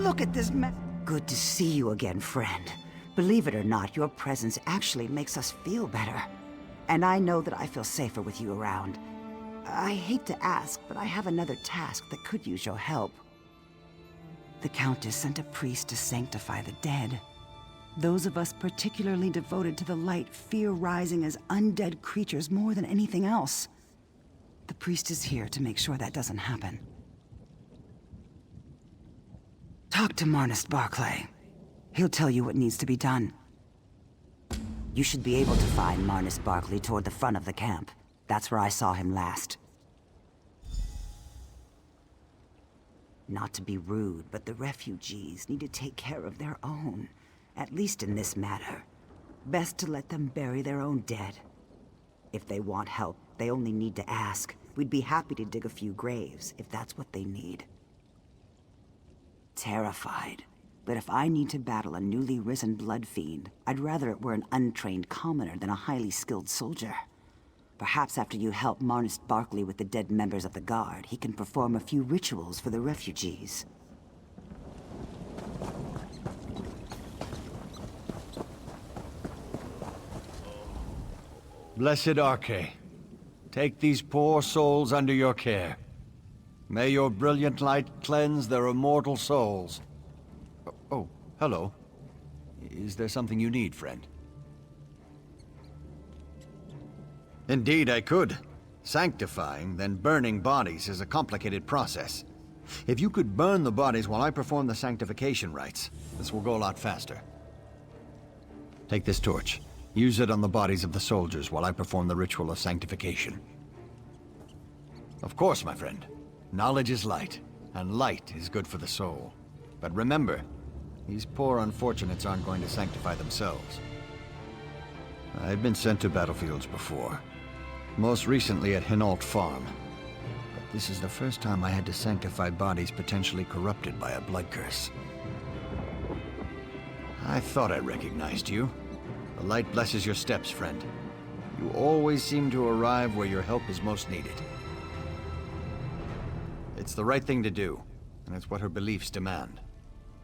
Look at this mess. Good to see you again, friend. Believe it or not, your presence actually makes us feel better. And I know that I feel safer with you around. I hate to ask, but I have another task that could use your help. The Countess sent a priest to sanctify the dead. Those of us particularly devoted to the light fear rising as undead creatures more than anything else. The priest is here to make sure that doesn't happen. Talk to Marnus Barclay. He'll tell you what needs to be done. You should be able to find Marnus Barclay toward the front of the camp. That's where I saw him last. Not to be rude, but the refugees need to take care of their own. At least in this matter. Best to let them bury their own dead. If they want help, they only need to ask. We'd be happy to dig a few graves, if that's what they need. Terrified. But if I need to battle a newly risen blood fiend, I'd rather it were an untrained commoner than a highly skilled soldier. Perhaps after you help Marnus Barclay with the dead members of the Guard, he can perform a few rituals for the refugees. Blessed Arche, take these poor souls under your care. May your brilliant light cleanse their immortal souls. Oh, hello. Is there something you need, friend? Indeed, I could. Sanctifying, then burning bodies is a complicated process. If you could burn the bodies while I perform the sanctification rites, this will go a lot faster. Take this torch. Use it on the bodies of the soldiers while I perform the ritual of sanctification. Of course, my friend. Knowledge is light, and light is good for the soul. But remember, these poor unfortunates aren't going to sanctify themselves. I've been sent to battlefields before. Most recently at Hinault Farm. But this is the first time I had to sanctify bodies potentially corrupted by a blood curse. I thought I recognized you. The light blesses your steps, friend. You always seem to arrive where your help is most needed. It's the right thing to do, and it's what her beliefs demand.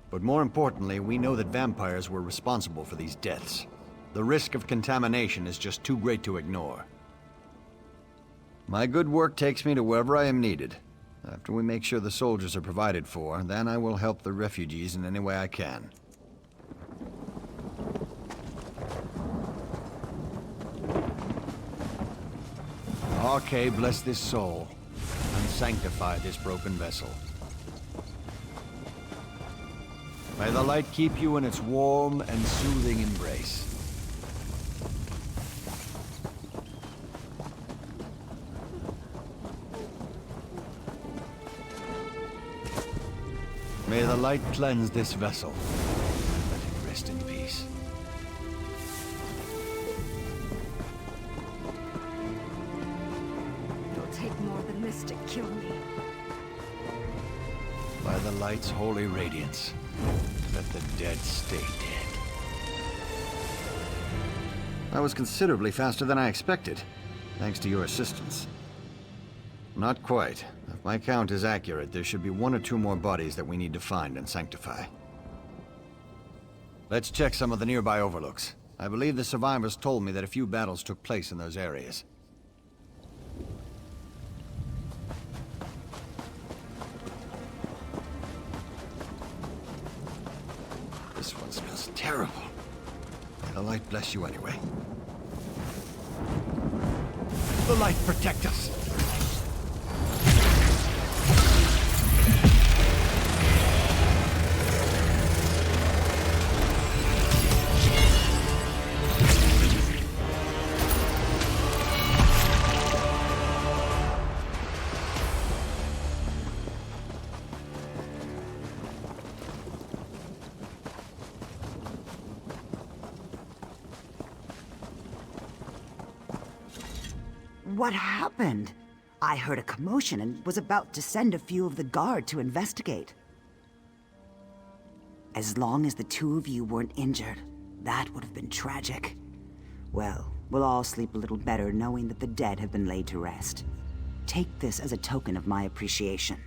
But more importantly, we know that vampires were responsible for these deaths. The risk of contamination is just too great to ignore. My good work takes me to wherever I am needed. After we make sure the soldiers are provided for, then I will help the refugees in any way I can. Arche, bless this soul, and sanctify this broken vessel. May the light keep you in its warm and soothing embrace. May the light cleanse this vessel, and let it rest in peace. It'll take more than this to kill me. By the light's holy radiance, let the dead stay dead. That was considerably faster than I expected, thanks to your assistance. Not quite. If my count is accurate, there should be 1 or 2 more bodies that we need to find and sanctify. Let's check some of the nearby overlooks. I believe the survivors told me that a few battles took place in those areas. This one smells terrible. May the light bless you anyway. The light protect us! What happened? I heard a commotion and was about to send a few of the guard to investigate. As long as the 2 of you weren't injured, that would have been tragic. Well, we'll all sleep a little better knowing that the dead have been laid to rest. Take this as a token of my appreciation.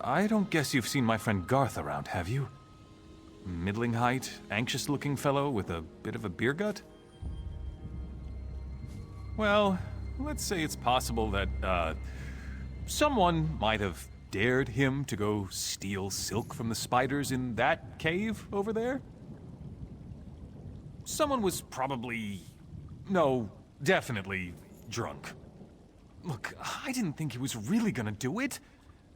I don't guess you've seen my friend Garth around, have you? Middling height, anxious-looking fellow with a bit of a beer gut? Well, let's say it's possible that, someone might have dared him to go steal silk from the spiders in that cave over there? Someone was probably... no, definitely drunk. Look, I didn't think he was really gonna do it.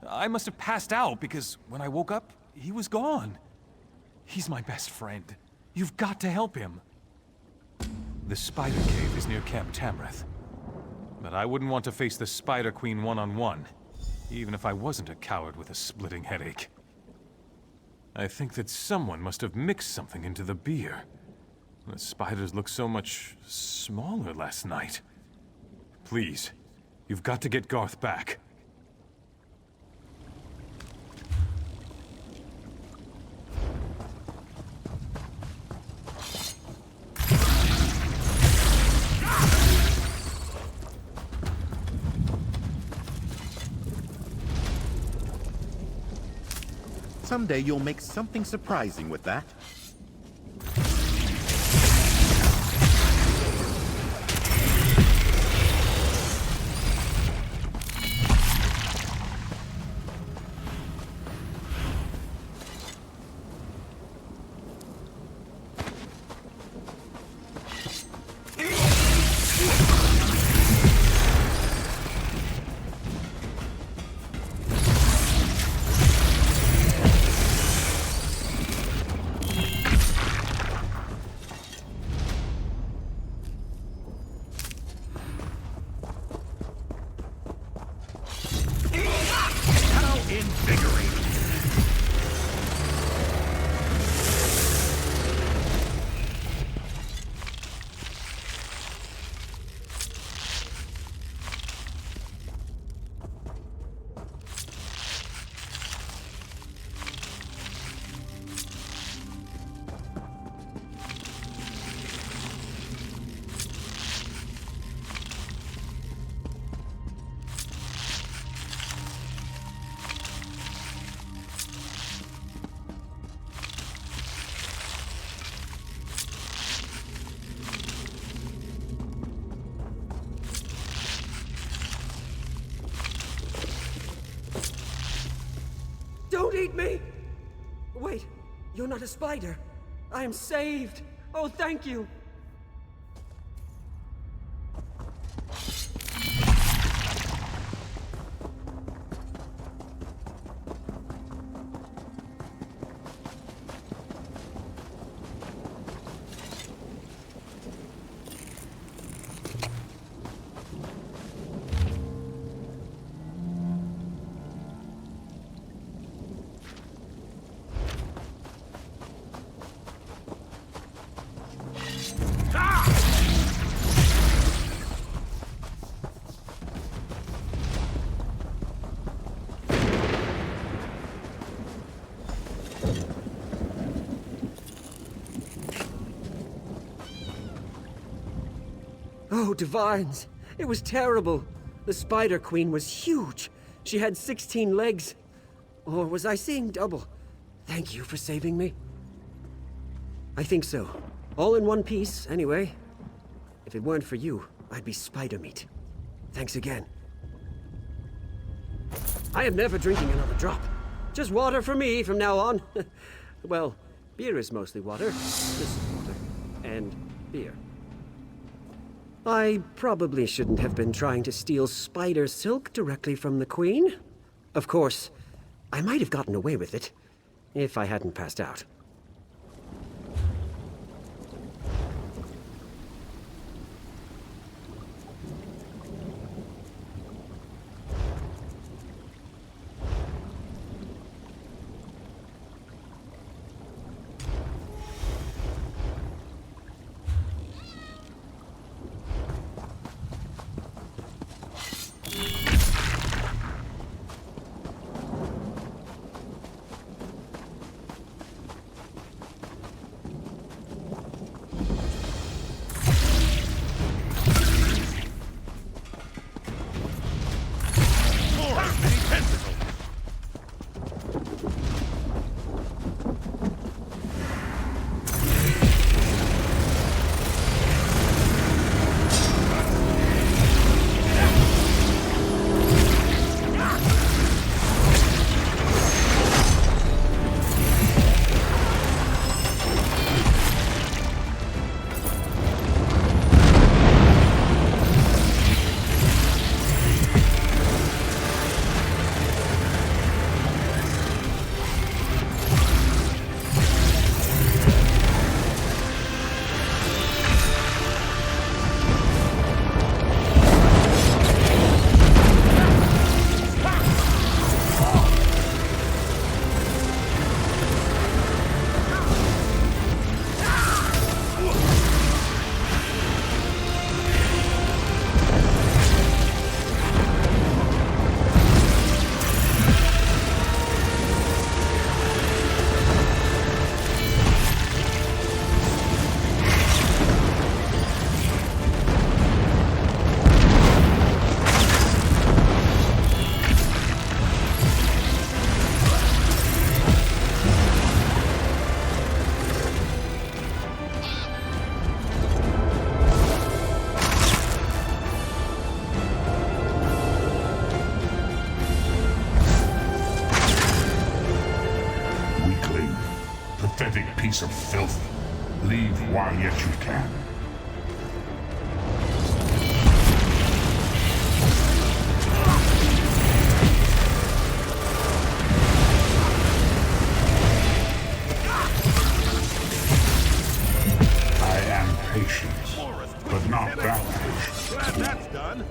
I must have passed out because when I woke up, he was gone. He's my best friend. You've got to help him. The Spider Cave is near Camp Tamrith. But I wouldn't want to face the Spider Queen one-on-one, even if I wasn't a coward with a splitting headache. I think that someone must have mixed something into the beer. The spiders looked so much smaller last night. Please, you've got to get Garth back. Someday you'll make something surprising with that. Don't eat me! Wait, you're not a spider. I am saved. Oh, thank you. Oh, Divines. It was terrible. The Spider Queen was huge. She had 16 legs. Or was I seeing double? Thank you for saving me. I think so. All in one piece, anyway. If it weren't for you, I'd be spider meat. Thanks again. I am never drinking another drop. Just water for me from now on. Well, beer is mostly water. This is water. And beer. I probably shouldn't have been trying to steal spider silk directly from the Queen. Of course, I might have gotten away with it, if I hadn't passed out. piece of filth. Leave while yet you can. I am patient, but not that patient. Glad that's done.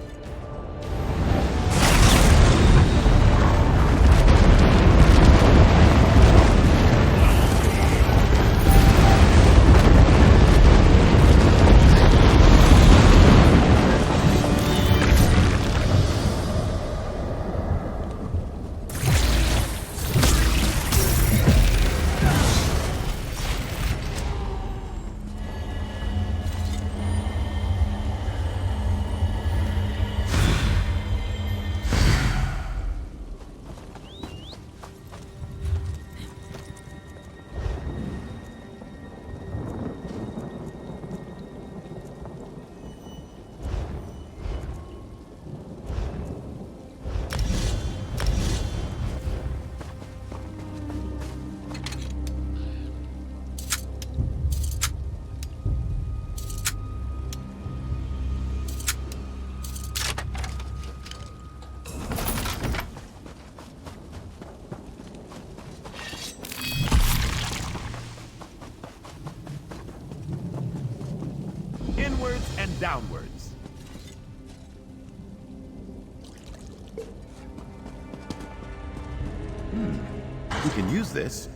Inwards and downwards. We can use this.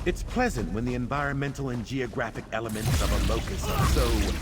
It's pleasant when the environmental and geographic elements of a locus are so...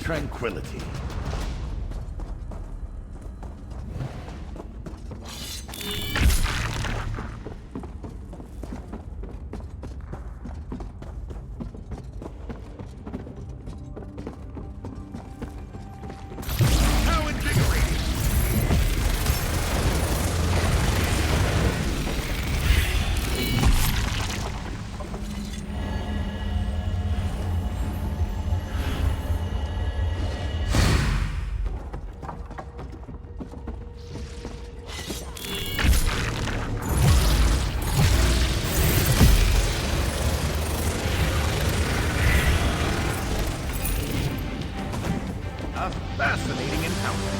tranquility. How invigorating! A fascinating encounter.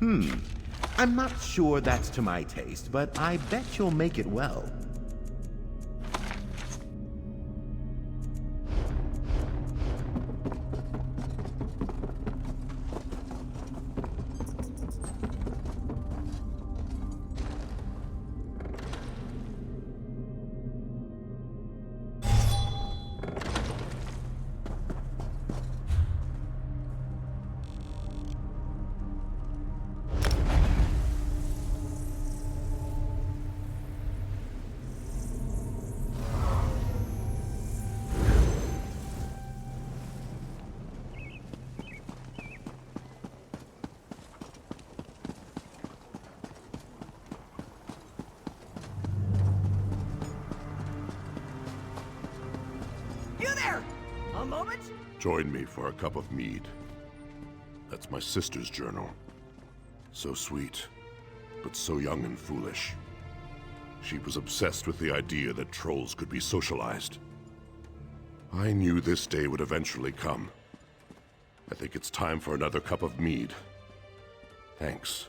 I'm not sure that's to my taste, but I bet you'll make it well. You there! A moment? Join me for a cup of mead. That's my sister's journal. So sweet, but so young and foolish. She was obsessed with the idea that trolls could be socialized. I knew this day would eventually come. I think it's time for another cup of mead. Thanks.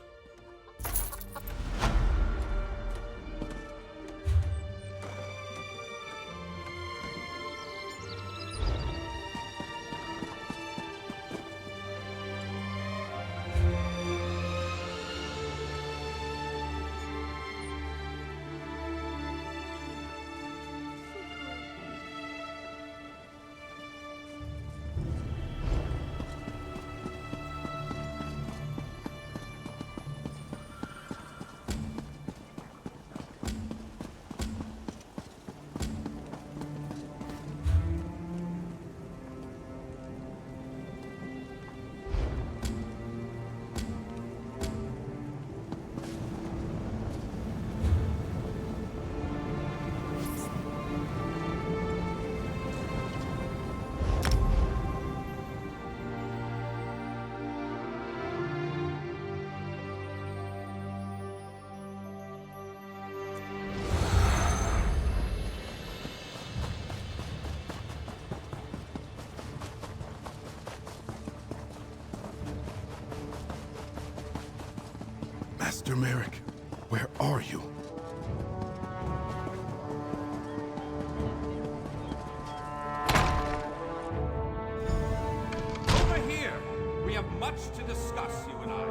Master Merrick, where are you? Over here! We have much to discuss, you and I.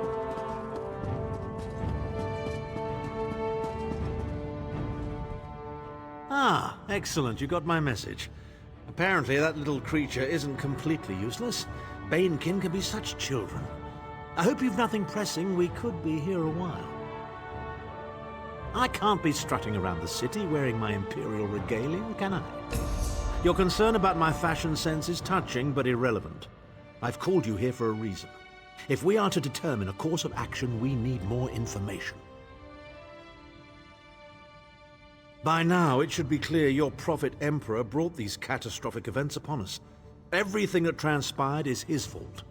Ah, excellent. You got my message. Apparently that little creature isn't completely useless. Banekin can be such children. I hope you've nothing pressing. We could be here a while. I can't be strutting around the city wearing my imperial regalia, can I? Your concern about my fashion sense is touching but irrelevant. I've called you here for a reason. If we are to determine a course of action, we need more information. By now, it should be clear your prophet Emperor brought these catastrophic events upon us. Everything that transpired is his fault.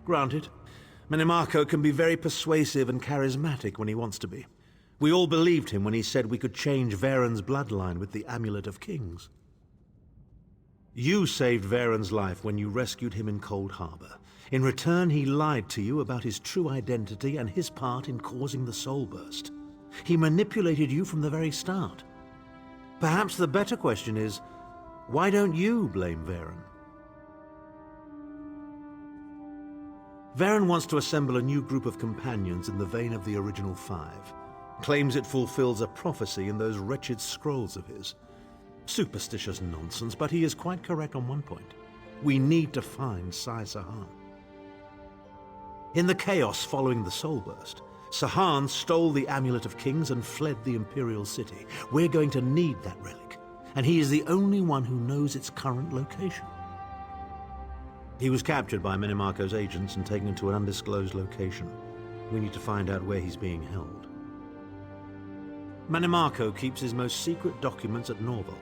Granted, Minimarco can be very persuasive and charismatic when he wants to be. We all believed him when he said we could change Varen's bloodline with the Amulet of Kings. You saved Varen's life when you rescued him in Cold Harbor. In return, he lied to you about his true identity and his part in causing the Soul Burst. He manipulated you from the very start. Perhaps the better question is, why don't you blame Varen? Varen wants to assemble a new group of companions in the vein of the original 5. Claims it fulfills a prophecy in those wretched scrolls of his. Superstitious nonsense, but he is quite correct on one point. We need to find Sai Sahan. In the chaos following the Soul Burst, Sahan stole the Amulet of Kings and fled the Imperial City. We're going to need that relic, and he is the only one who knows its current location. He was captured by Minimarco's agents and taken to an undisclosed location. We need to find out where he's being held. Minimarco keeps his most secret documents at Norvalk,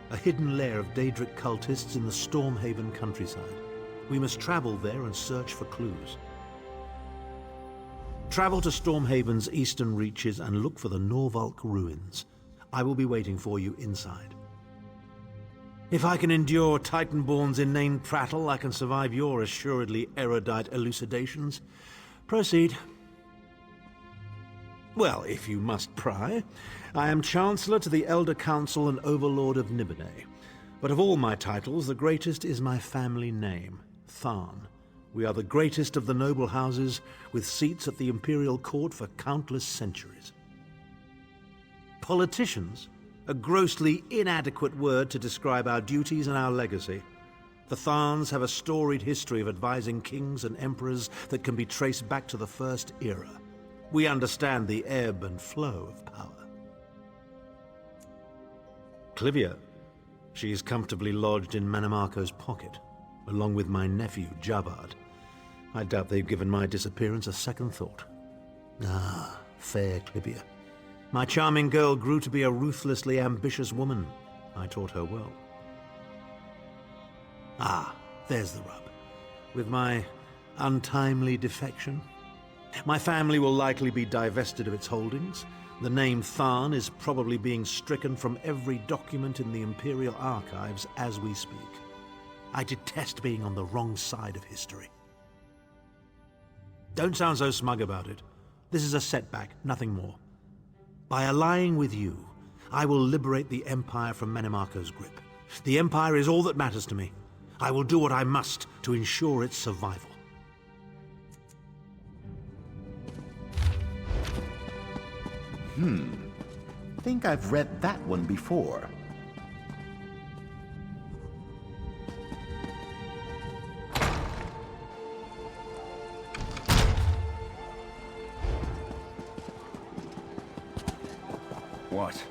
a hidden lair of Daedric cultists in the Stormhaven countryside. We must travel there and search for clues. Travel to Stormhaven's eastern reaches and look for the Norvalk ruins. I will be waiting for you inside. If I can endure Titanborn's inane prattle, I can survive your assuredly erudite elucidations. Proceed. Well, if you must pry, I am Chancellor to the Elder Council and Overlord of Nibene. But of all my titles, the greatest is my family name, Tharn. We are the greatest of the noble houses, with seats at the Imperial Court for countless centuries. Politicians? A grossly inadequate word to describe our duties and our legacy. The Tharns have a storied history of advising kings and emperors that can be traced back to the First Era. We understand the ebb and flow of power. Clivia. She is comfortably lodged in Manimarco's pocket, along with my nephew, Jabard. I doubt they've given my disappearance a second thought. Ah, fair Clivia. My charming girl grew to be a ruthlessly ambitious woman. I taught her well. Ah, there's the rub. With my untimely defection, my family will likely be divested of its holdings. The name Tharn is probably being stricken from every document in the Imperial archives as we speak. I detest being on the wrong side of history. Don't sound so smug about it. This is a setback, nothing more. By allying with you, I will liberate the Empire from Manimarco's grip. The Empire is all that matters to me. I will do what I must to ensure its survival. Think I've read that one before. What?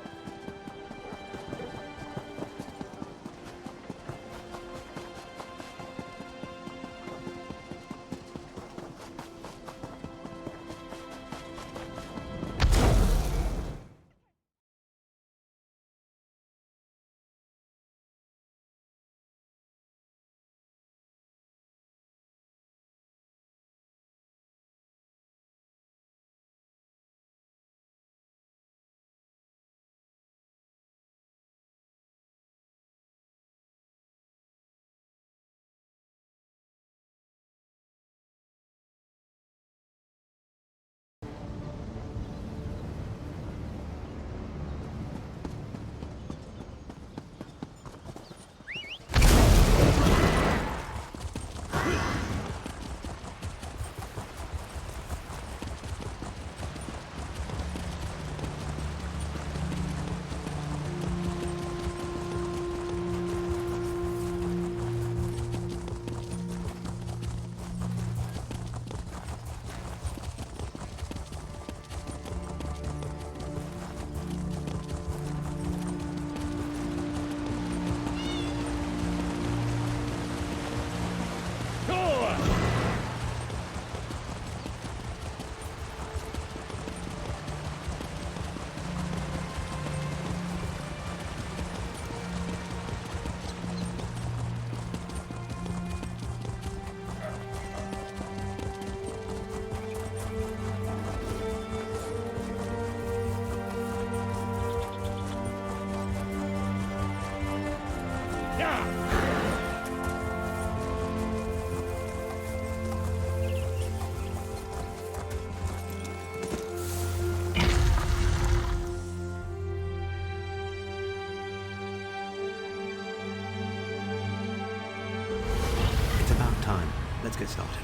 Let's get started.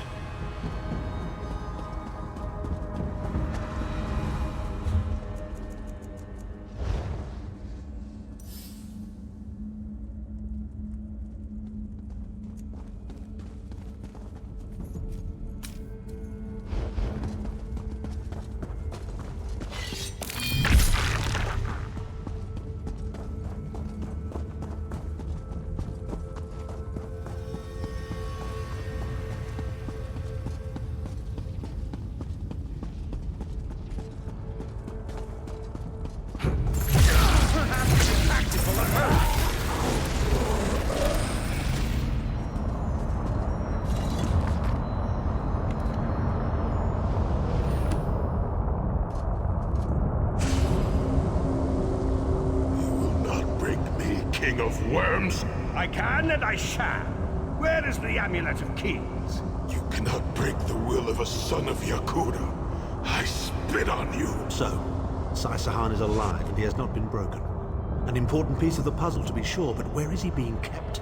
King of worms? I can and I shall. Where is the Amulet of Kings? You cannot break the will of a son of Yakuda. I spit on you. So, Sai-Sahan is alive and he has not been broken. An important piece of the puzzle to be sure, but where is he being kept?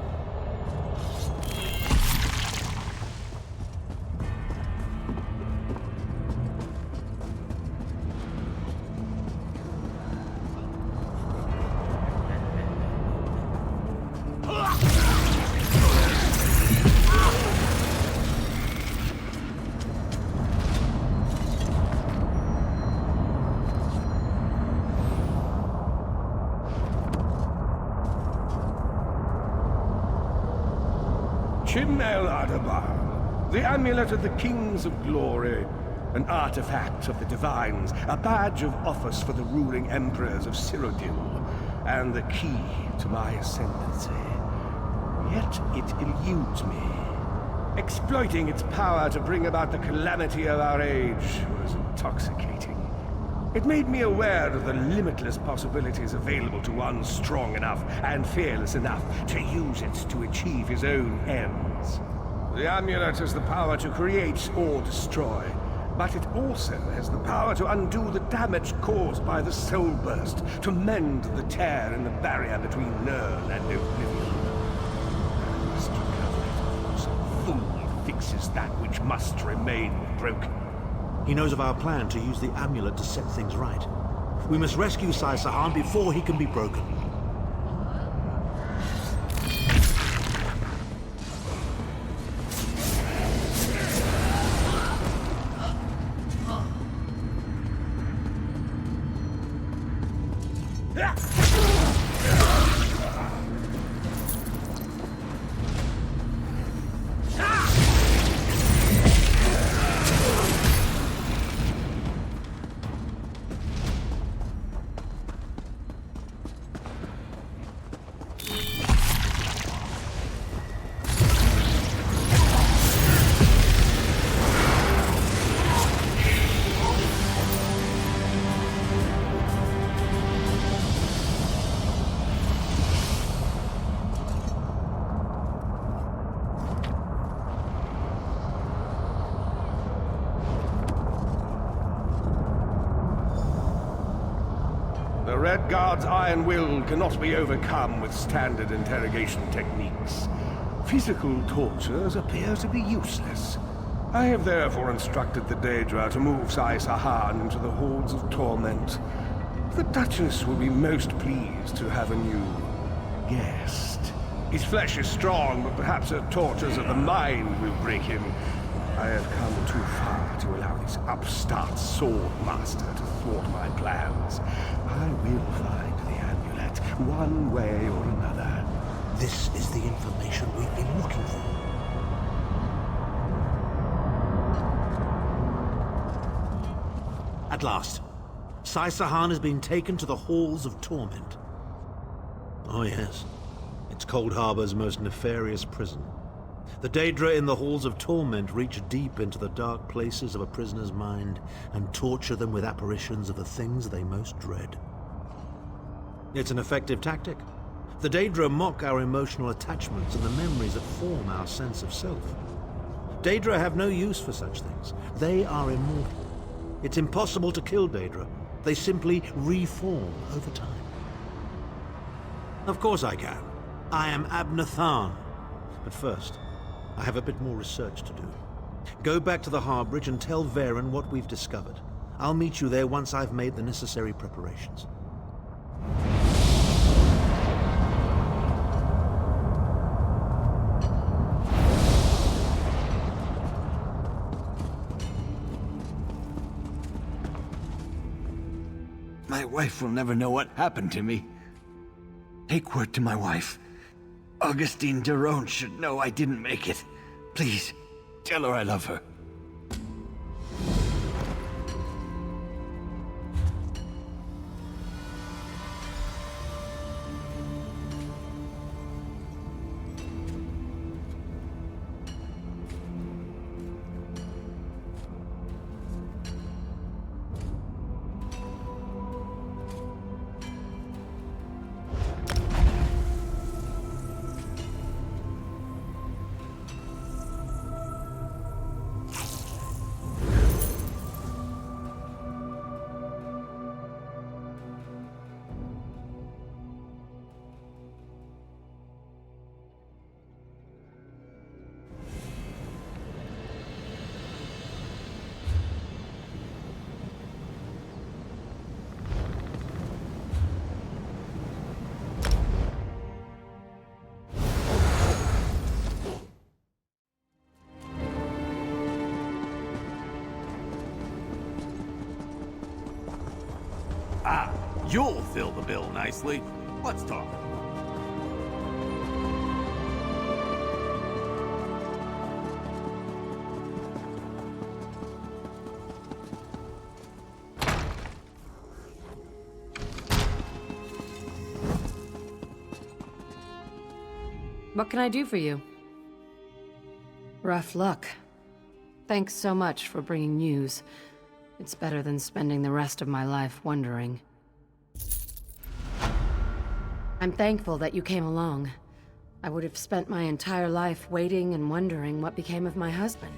The Amulet of the Kings of Glory, an artifact of the Divines, a badge of office for the ruling emperors of Cyrodiil, and the key to my ascendancy. Yet it eludes me. Exploiting its power to bring about the calamity of our age was intoxicating. It made me aware of the limitless possibilities available to one strong enough and fearless enough to use it to achieve his own ends. The amulet has the power to create or destroy, but it also has the power to undo the damage caused by the soul burst, to mend the tear in the barrier between Nirn and oblivion. I must recover it. Some fool fixes that which must remain broken. He knows of our plan to use the amulet to set things right. We must rescue Sai-Sahan before he can be broken. The Red Guard's iron will cannot be overcome with standard interrogation techniques. Physical tortures appear to be useless. I have therefore instructed the Daedra to move Sai-Sahan into the halls of torment. The Duchess will be most pleased to have a new guest. His flesh is strong, but perhaps her tortures of the mind will break him. I have come too far to allow this upstart sword master to thwart my plans. I will find the amulet, one way or another. This is the information we've been looking for. At last, Sai-Sahan has been taken to the Halls of Torment. Oh yes, it's Cold Harbor's most nefarious prison. The Daedra in the Halls of Torment reach deep into the dark places of a prisoner's mind and torture them with apparitions of the things they most dread. It's an effective tactic. The Daedra mock our emotional attachments and the memories that form our sense of self. Daedra have no use for such things. They are immortal. It's impossible to kill Daedra. They simply reform over time. Of course I can. I am Abnathan. But first, I have a bit more research to do. Go back to the Harbridge and tell Varen what we've discovered. I'll meet you there once I've made the necessary preparations. My wife will never know what happened to me. Take word to my wife. Augustine Derone should know I didn't make it. Please, tell her I love her. You'll fill the bill nicely. Let's talk. What can I do for you? Rough luck. Thanks so much for bringing news. It's better than spending the rest of my life wondering. I'm thankful that you came along. I would have spent my entire life waiting and wondering what became of my husband.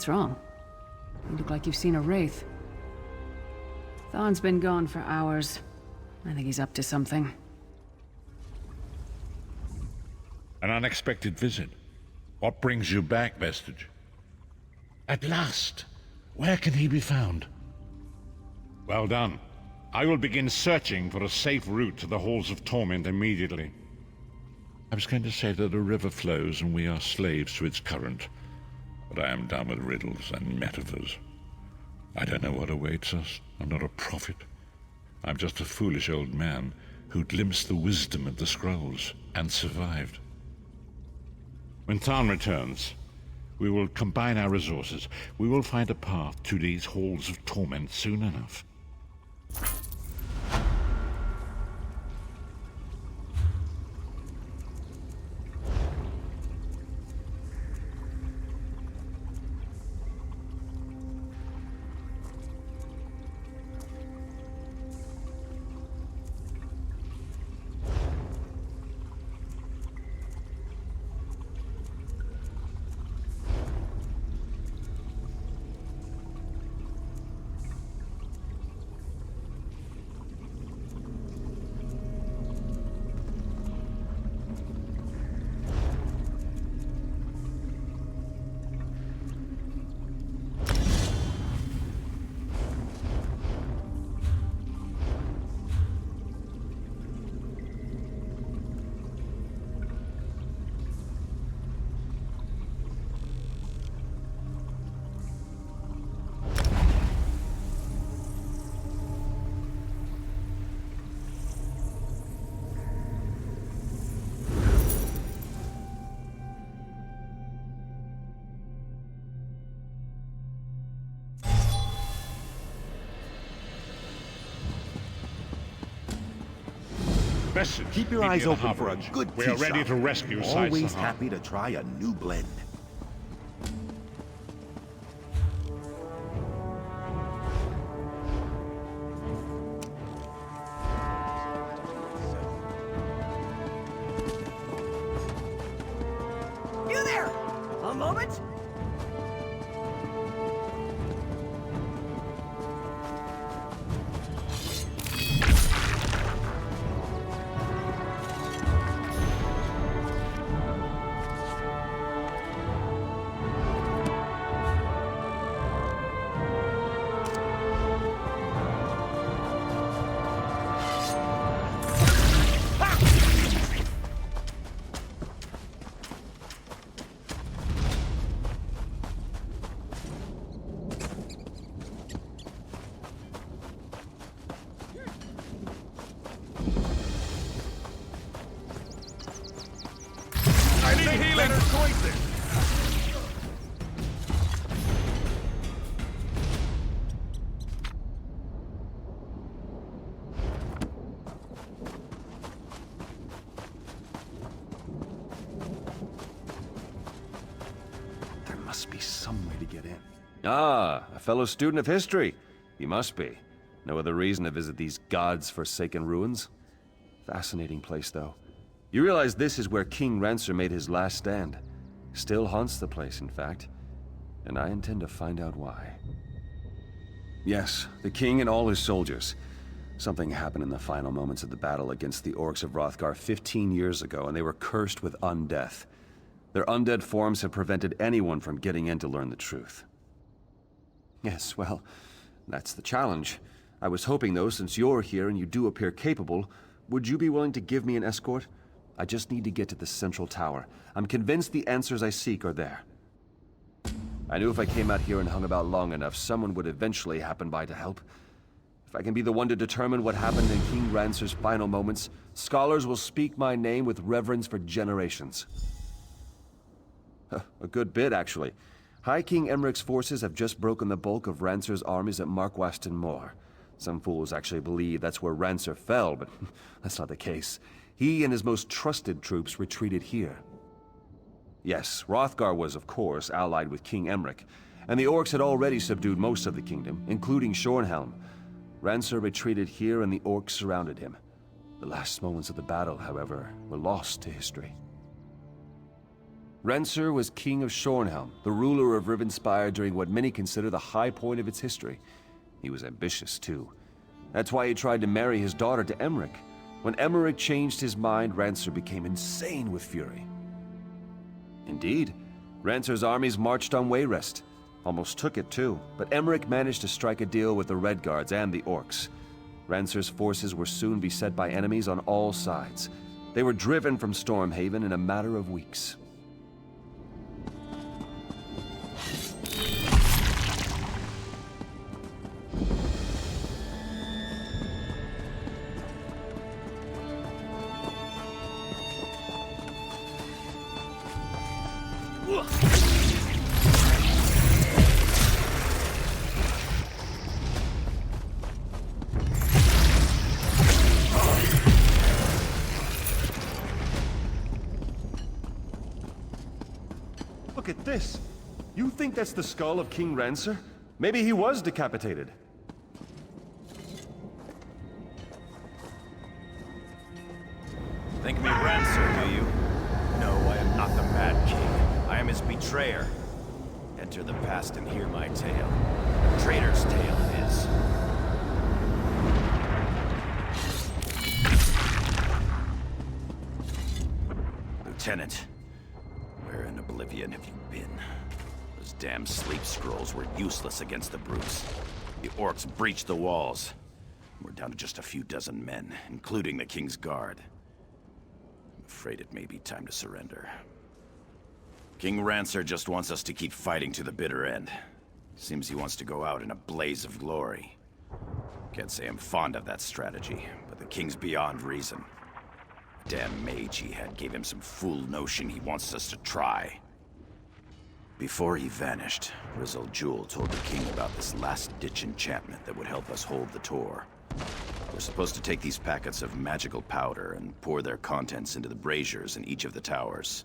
What's wrong? You look like you've seen a wraith. Thon's been gone for hours. I think he's up to something. An unexpected visit. What brings you back, Vestige? At last! Where can he be found? Well done. I will begin searching for a safe route to the Halls of Torment immediately. I was going to say that a river flows and we are slaves to its current, but I am done with riddles and metaphors. I don't know what awaits us. I'm not a prophet. I'm just a foolish old man who glimpsed the wisdom of the scrolls and survived. When Thon returns, we will combine our resources. We will find a path to these Halls of Torment soon enough. Keep your eyes open for a good tea We are ready shop. to rescue Always Saisahan. happy to try a new blend. You there! A moment? right there! There must be some way to get in. Ah, a fellow student of history. You must be. No other reason to visit these gods-forsaken ruins? Fascinating place, though. You realize this is where King Rancer made his last stand. Still haunts the place, in fact. And I intend to find out why. Yes, the king and all his soldiers. Something happened in the final moments of the battle against the orcs of Hrothgar 15 years ago, and they were cursed with undeath. Their undead forms have prevented anyone from getting in to learn the truth. Yes, well, that's the challenge. I was hoping, though, since you're here and you do appear capable, would you be willing to give me an escort? I just need to get to the central tower. I'm convinced the answers I seek are there. I knew if I came out here and hung about long enough, someone would eventually happen by to help. If I can be the one to determine what happened in King Rancer's final moments, scholars will speak my name with reverence for generations. A good bit, actually. High King Emmerich's forces have just broken the bulk of Rancer's armies at Markwaston Moor. Some fools actually believe that's where Rancer fell, but that's not the case. He and his most trusted troops retreated here. Yes, Hrothgar was, of course, allied with King Emmerich, and the orcs had already subdued most of the kingdom, including Shornhelm. Rancer retreated here and the orcs surrounded him. The last moments of the battle, however, were lost to history. Rancer was king of Shornhelm, the ruler of Rivenspire during what many consider the high point of its history. He was ambitious, too. That's why he tried to marry his daughter to Emmerich. When Emmerich changed his mind, Rancer became insane with fury. Indeed, Rancer's armies marched on Wayrest. Almost took it, too, but Emmerich managed to strike a deal with the Red Guards and the orcs. Rancer's forces were soon beset by enemies on all sides. They were driven from Stormhaven in a matter of weeks. Look at this. You think that's the skull of King Rancer? Maybe he was decapitated. Think me Rancer, do you? No, I am not the Mad King. I am his betrayer. Enter the past and hear my tale. A traitor's tale it is. Lieutenant, where in oblivion have you been? Those damn sleep scrolls were useless against the brutes. The orcs breached the walls. We're down to just a few dozen men, including the King's Guard. I'm afraid it may be time to surrender. King Rancer just wants us to keep fighting to the bitter end. Seems he wants to go out in a blaze of glory. Can't say I'm fond of that strategy, but the King's beyond reason. The damn mage he had gave him some fool notion he wants us to try. Before he vanished, Rizzle Jewel told the King about this last-ditch enchantment that would help us hold the Tor. We're supposed to take these packets of magical powder and pour their contents into the braziers in each of the towers.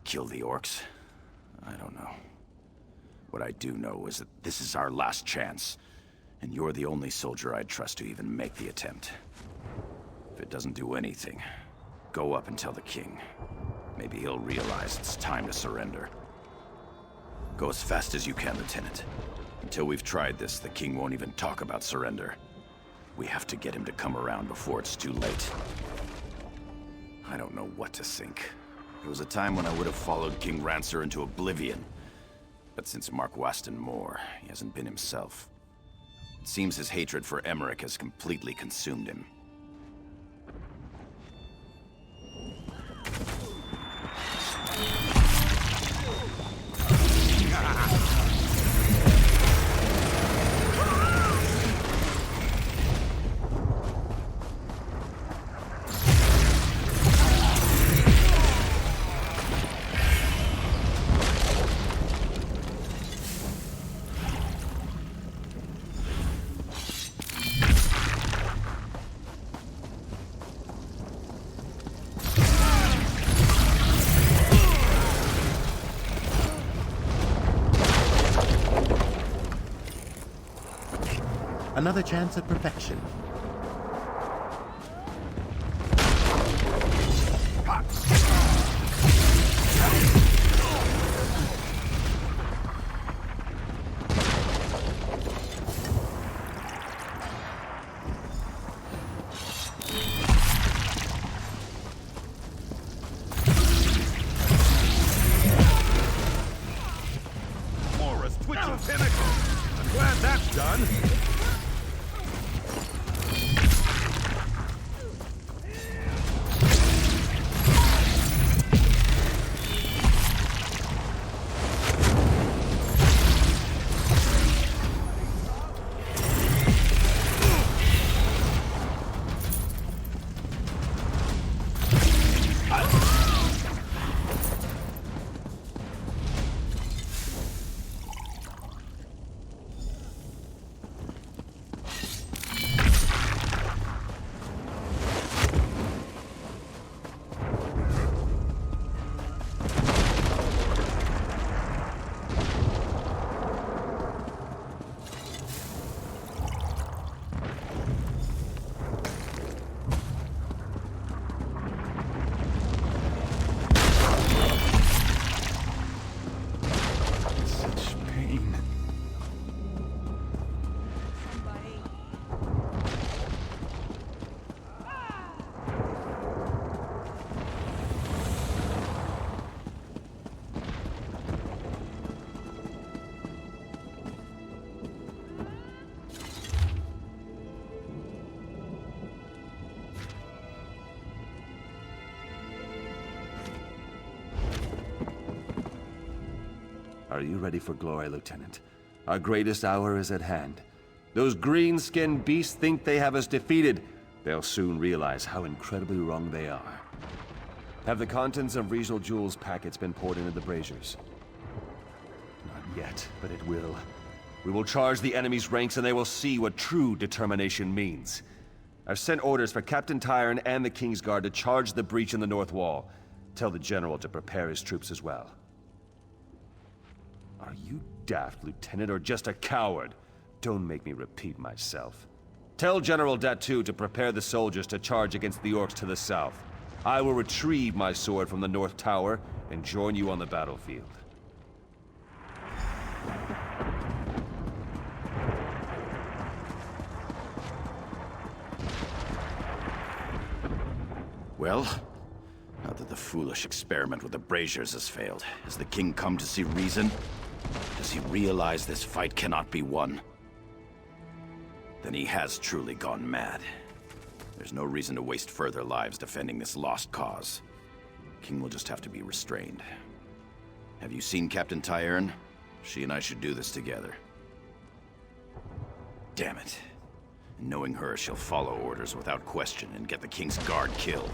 Kill the orcs? I don't know. What I do know is that this is our last chance, and you're the only soldier I'd trust to even make the attempt. If it doesn't do anything, go up and tell the King. Maybe he'll realize it's time to surrender. Go as fast as you can, Lieutenant. Until we've tried this, the King won't even talk about surrender. We have to get him to come around before it's too late. I don't know what to think. There was a time when I would have followed King Rancer into oblivion. But since Markwaston Moor, he hasn't been himself. It seems his hatred for Emmerich has completely consumed him. Another chance at perfection. Aura's twitching pinnacle. I'm glad that's done. Are you ready for glory, Lieutenant? Our greatest hour is at hand. Those green-skinned beasts think they have us defeated. They'll soon realize how incredibly wrong they are. Have the contents of regional jewels packets been poured into the braziers? Not yet, but it will. We will charge the enemy's ranks and they will see what true determination means. I've sent orders for Captain Tyrone and the King's Guard to charge the breach in the North Wall. Tell the General to prepare his troops as well. Are you daft, Lieutenant, or just a coward? Don't make me repeat myself. Tell General Datu to prepare the soldiers to charge against the orcs to the south. I will retrieve my sword from the North Tower and join you on the battlefield. Well, now that the foolish experiment with the braziers has failed, has the king come to see reason? Does he realize this fight cannot be won? Then he has truly gone mad. There's no reason to waste further lives defending this lost cause. King will just have to be restrained. Have you seen Captain Tyrone? She and I should do this together. Damn it. Knowing her, she'll follow orders without question and get the King's Guard killed.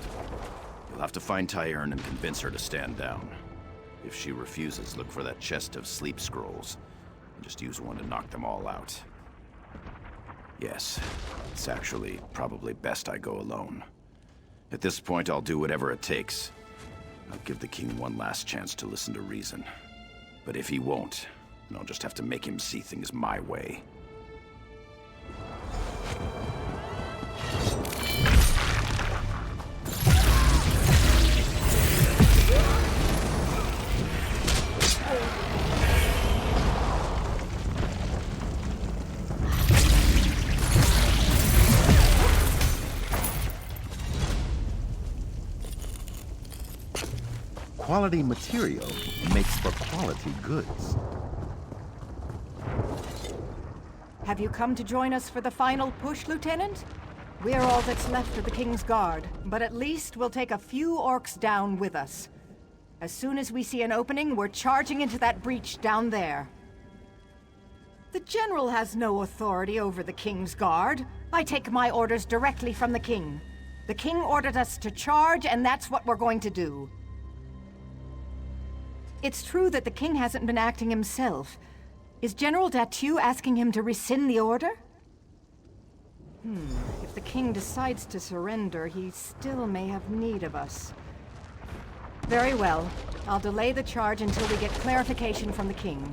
You'll have to find Tyrone and convince her to stand down. If she refuses, look for that chest of sleep scrolls. And just use one to knock them all out. Yes, it's actually probably best I go alone. At this point, I'll do whatever it takes. I'll give the king one last chance to listen to reason. But if he won't, then I'll just have to make him see things my way. Quality material makes for quality goods. Have you come to join us for the final push, Lieutenant? We're all that's left of the King's Guard, but at least we'll take a few orcs down with us. As soon as we see an opening, we're charging into that breach down there. The General has no authority over the King's Guard. I take my orders directly from the King. The King ordered us to charge, and that's what we're going to do. It's true that the King hasn't been acting himself. Is General Datu asking him to rescind the order? If the King decides to surrender, he still may have need of us. Very well. I'll delay the charge until we get clarification from the King.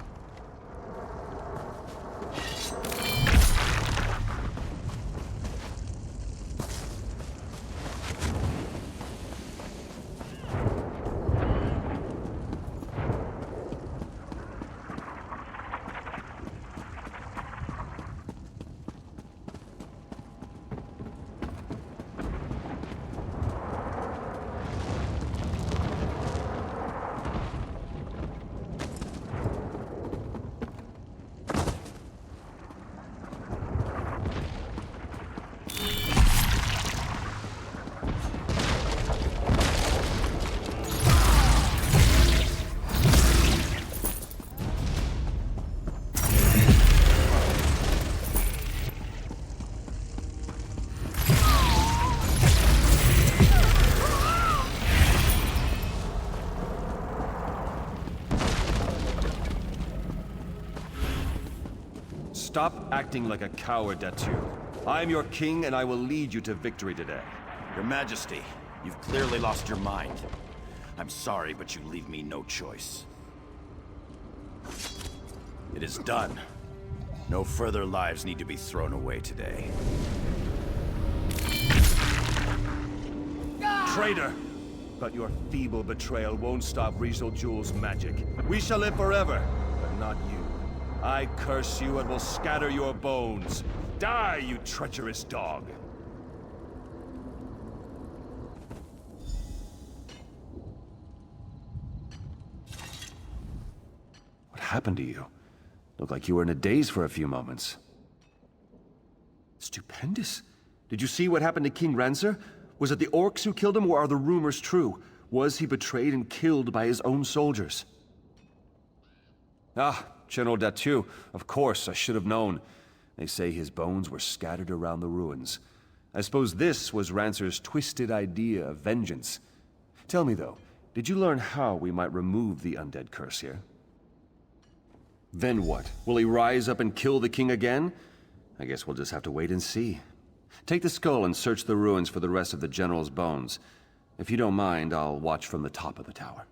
Stop acting like a coward, Datu. I'm your king, and I will lead you to victory today. Your Majesty, you've clearly lost your mind. I'm sorry, but you leave me no choice. It is done. No further lives need to be thrown away today. Traitor! But your feeble betrayal won't stop Rizal Jul's magic. We shall live forever, but not you. I curse you and will scatter your bones. Die, you treacherous dog! What happened to you? Looked like you were in a daze for a few moments. Stupendous. Did you see what happened to King Rancer? Was it the orcs who killed him, or are the rumors true? Was he betrayed and killed by his own soldiers? Ah, General Datu. Of course, I should have known. They say his bones were scattered around the ruins. I suppose this was Rancer's twisted idea of vengeance. Tell me, though, did you learn how we might remove the undead curse here? Then what? Will he rise up and kill the king again? I guess we'll just have to wait and see. Take the skull and search the ruins for the rest of the general's bones. If you don't mind, I'll watch from the top of the tower.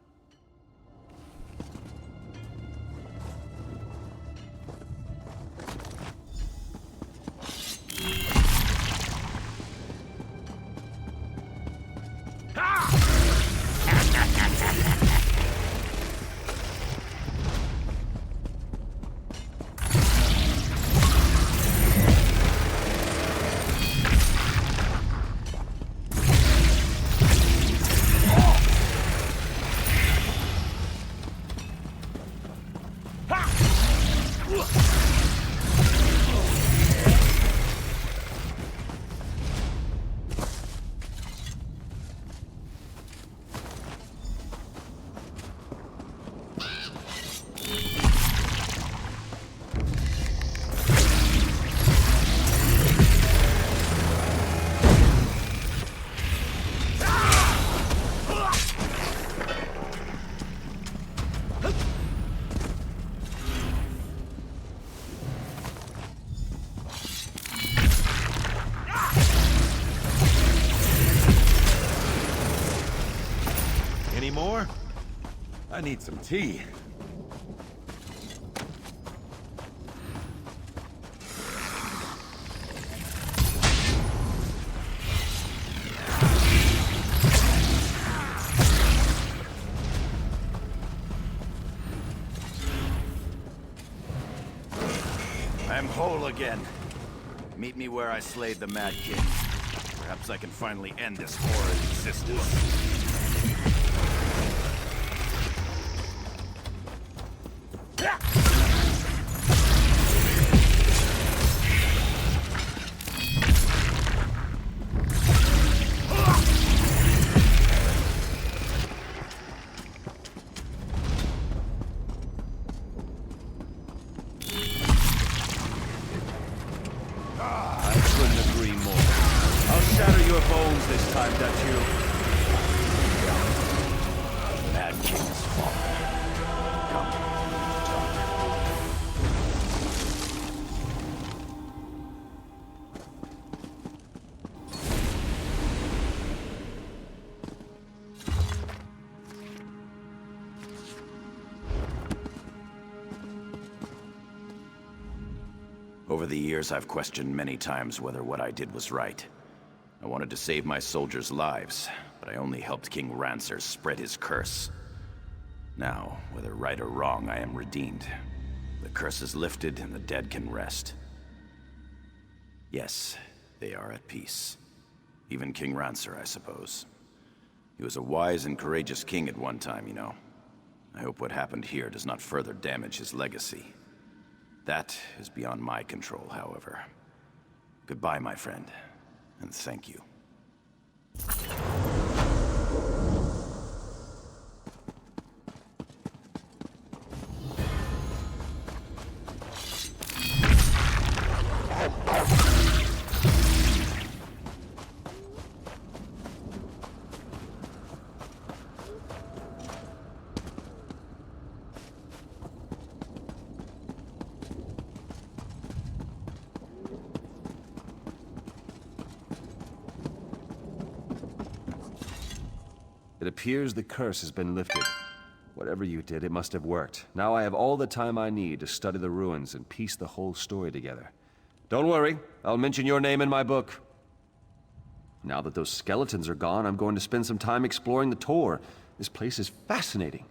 Any more? I need some tea. I am whole again. Meet me where I slayed the Mad King. Perhaps I can finally end this horrid existence. Over the years, I've questioned many times whether what I did was right. I wanted to save my soldiers' lives, but I only helped King Rancer spread his curse. Now, whether right or wrong, I am redeemed. The curse is lifted and the dead can rest. Yes, they are at peace. Even King Rancer, I suppose. He was a wise and courageous king at one time, you know. I hope what happened here does not further damage his legacy. That is beyond my control, however. Goodbye, my friend, and thank you. It appears the curse has been lifted. Whatever you did, it must have worked. Now I have all the time I need to study the ruins and piece the whole story together. Don't worry, I'll mention your name in my book. Now that those skeletons are gone, I'm going to spend some time exploring the Tor. This place is fascinating.